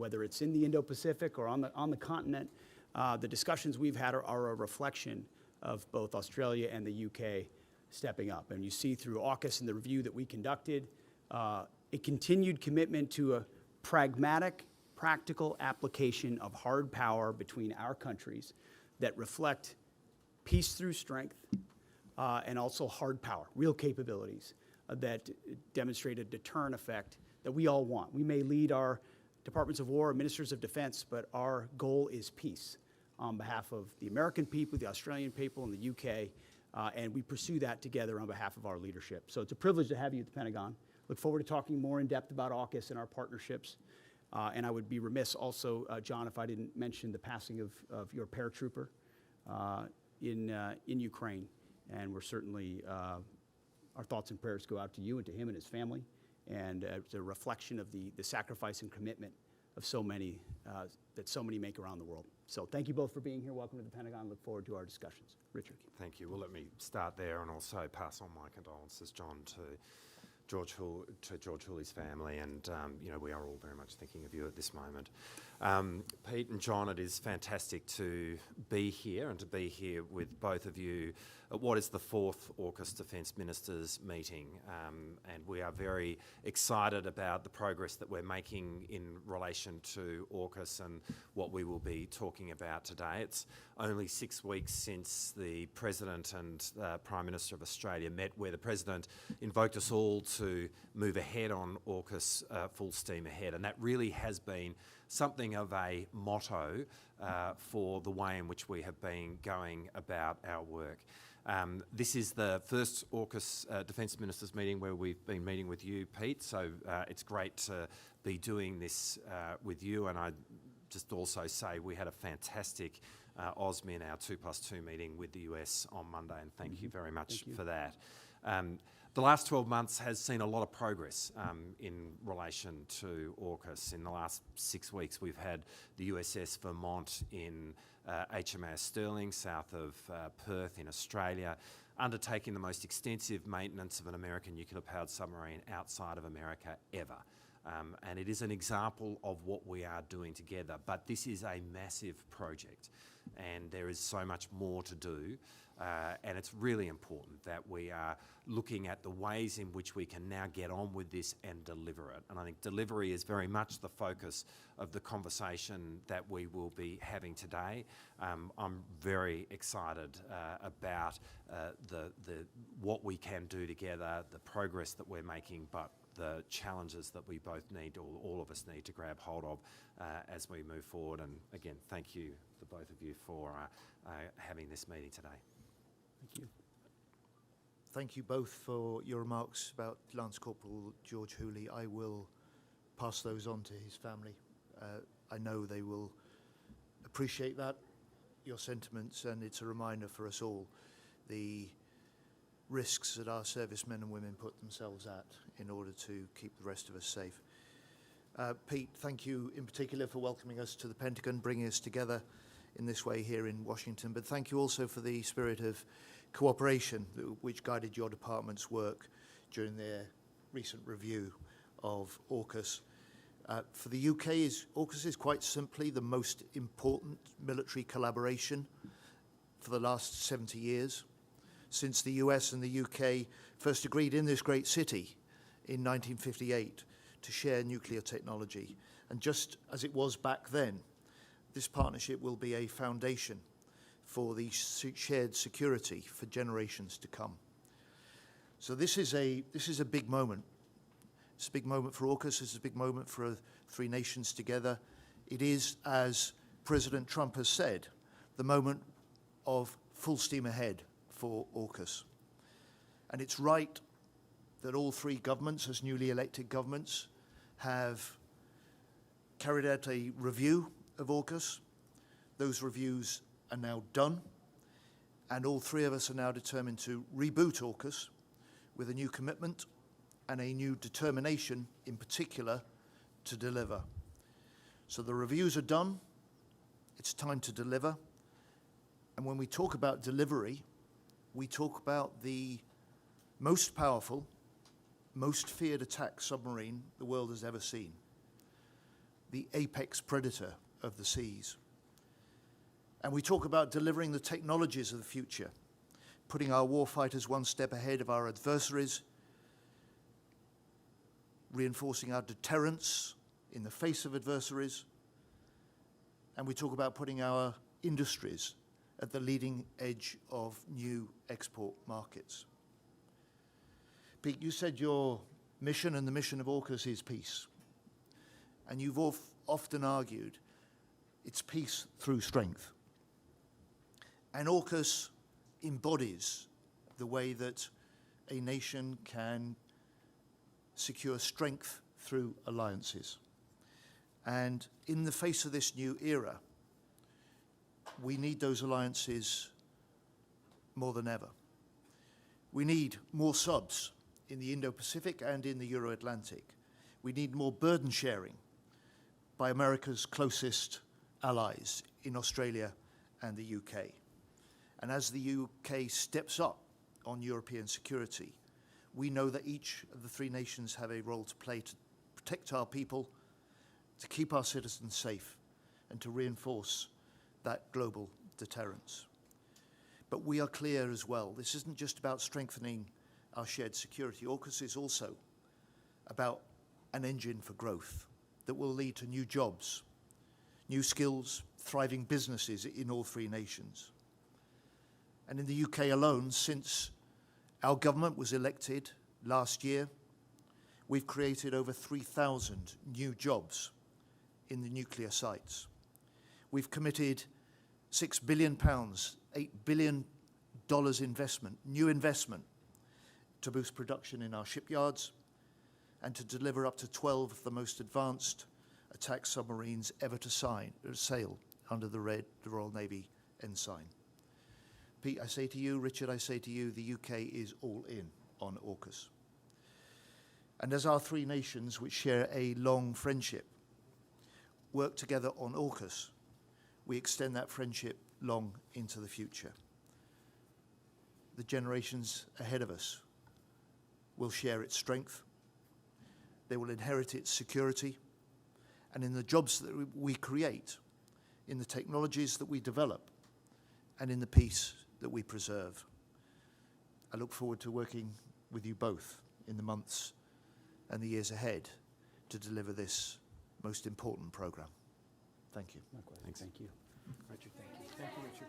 Whether it's in the Indo-Pacific or on the continent, the discussions we've had are a reflection of both Australia and the UK stepping up. And you see through AUKUS and the review that we conducted, a continued commitment to a pragmatic, practical application of hard power between our countries that reflect peace through strength and also hard power, real capabilities that demonstrate a deterrent effect that we all want. We may lead our Departments of War, Ministers of Defense, but our goal is peace on behalf of the American people, the Australian people, and the UK, and we pursue that together on behalf of our leadership. So it's a privilege to have you at the Pentagon. Look forward to talking more in depth about AUKUS and our partnerships. And I would be remiss also, John, if I didn't mention the passing of your paratrooper in Ukraine. And we're certainly, our thoughts and prayers go out to you and to him and his family. And it's a reflection of the sacrifice and commitment of so many, that so many make around the world. So thank you both for being here. Welcome to the Pentagon. Look forward to our discussions. Richard. Thank you. Well, let me start there and also pass on my condolences, John, to George Hooley's family, and you know, we are all very much thinking of you at this moment. Pete and John, it is fantastic to be here and to be here with both of you at what is the 4th AUKUS Defense Ministers meeting, and we are very excited about the progress that we're making in relation to AUKUS and what we will be talking about today. It's only 6 weeks since the President and Prime Minister of Australia met, where the President invoked us all to move ahead on AUKUS full steam ahead, and that really has been something of a motto for the way in which we have been going about our work. This is the first AUKUS Defence Ministers meeting where we've been meeting with you, Pete, so it's great to be doing this with you, and I just also say we had a fantastic AUSMIN, our 2+2 meeting with the US on Monday, and thank you very much for that. The last 12 months has seen a lot of progress in relation to AUKUS. In the last 6 weeks, we've had the USS Vermont in HMAS Stirling, south of Perth in Australia, undertaking the most extensive maintenance of an American nuclear-powered submarine outside of America ever. And it is an example of what we are doing together, but this is a massive project and there is so much more to do. And it's really important that we are looking at the ways in which we can now get on with this and deliver it. And I think delivery is very much the focus of the conversation that we will be having today. I'm very excited about what we can do together, the progress that we're making, but the challenges that we both need, or all of us need to grab hold of as we move forward. And again, thank you, the both of you, for having this meeting today. Thank you. Thank you both for your remarks about Lance Corporal George Hooley. I will pass those on to his family. I know they will appreciate that, your sentiments, and it's a reminder for us all the risks that our servicemen and women put themselves at in order to keep the rest of us safe. Pete, thank you in particular for welcoming us to the Pentagon, bringing us together in this way here in Washington, but thank you also for the spirit of cooperation which guided your department's work during their recent review of AUKUS. For the UK, AUKUS is quite simply the most important military collaboration for the last 70 years, since the US and the UK first agreed in this great city in 1958 to share nuclear technology. And just as it was back then, this partnership will be a foundation for the shared security for generations to come. So this is a big moment. It's a big moment for AUKUS. It's a big moment for three nations together. It is, as President Trump has said, the moment of full steam ahead for AUKUS. And it's right that all three governments, as newly elected governments, have carried out a review of AUKUS. Those reviews are now done, and all three of us are now determined to reboot AUKUS with a new commitment and a new determination, in particular, to deliver. So the reviews are done. It's time to deliver. And when we talk about delivery, we talk about the most powerful, most feared attack submarine the world has ever seen. the apex predator of the seas. And we talk about delivering the technologies of the future, putting our warfighters one step ahead of our adversaries, reinforcing our deterrence in the face of adversaries, and we talk about putting our industries at the leading edge of new export markets. Pete, you said your mission and the mission of AUKUS is peace. And you've often argued it's peace through strength. And AUKUS embodies the way that a nation can secure strength through alliances. And in the face of this new era, we need those alliances more than ever. We need more subs in the Indo-Pacific and in the Euro-Atlantic. We need more burden sharing by America's closest allies in Australia and the UK. And as the UK steps up on European security, we know that each of the three nations have a role to play to protect our people, to keep our citizens safe, and to reinforce that global deterrence. But we are clear as well, this isn't just about strengthening our shared security. AUKUS is also about an engine for growth that will lead to new jobs, new skills, thriving businesses in all three nations. And in the UK alone, since our government was elected last year, we've created over 3,000 new jobs in the nuclear sites. We've committed £6 billion, $8 billion investment, new investment, to boost production in our shipyards and to deliver up to 12 of the most advanced attack submarines ever to sail under the Royal Navy ensign. Pete, I say to you, Richard, I say to you, the UK is all in on AUKUS. And as our three nations, which share a long friendship, work together on AUKUS, we extend that friendship long into the future. The generations ahead of us will share its strength, they will inherit its security, and in the jobs that we create, in the technologies that we develop, and in the peace that we preserve. I look forward to working with you both in the months and the years ahead to deliver this most important program. Thank you. Likewise. Thanks. Thank you. Richard, thank you. Thank you, Richard.